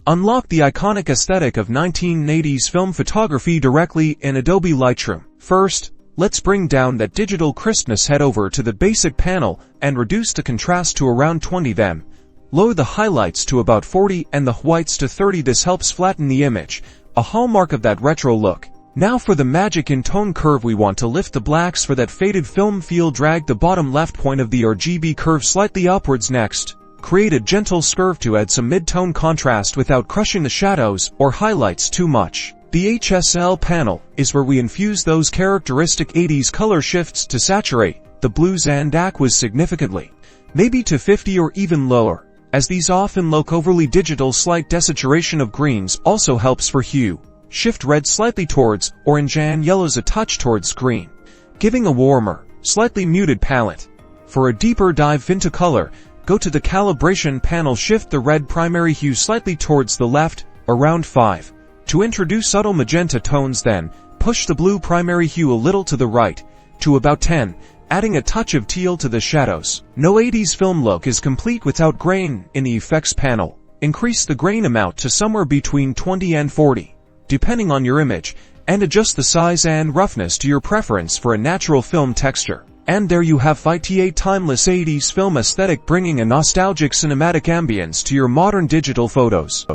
Unlock the iconic aesthetic of 1980s film photography directly in Adobe Lightroom. First, let's bring down that digital crispness. Head over to the basic panel and reduce the contrast to around 20, then lower the highlights to about 40 and the whites to 30. This helps flatten the image, a hallmark of that retro look. Now for the magic in tone curve, we want to lift the blacks for that faded film feel. Drag the bottom left point of the RGB curve slightly upwards. Next, create a gentle curve to add some mid-tone contrast without crushing the shadows or highlights too much. The HSL panel is where we infuse those characteristic 80s color shifts to saturate the blues and aquas significantly, maybe to 50 or even lower, as these often look overly digital. Slight desaturation of greens also helps for hue. Shift red slightly towards orange and yellows a touch towards green, giving a warmer, slightly muted palette. For a deeper dive into color, go to the calibration panel. Shift the red primary hue slightly towards the left, around 5, to introduce subtle magenta tones. Then, push the blue primary hue a little to the right, to about 10, adding a touch of teal to the shadows. No 80s film look is complete without grain. In the effects panel, increase the grain amount to somewhere between 20 and 40, depending on your image, and adjust the size and roughness to your preference for a natural film texture. And there you have it, timeless 80s film aesthetic, bringing a nostalgic cinematic ambience to your modern digital photos.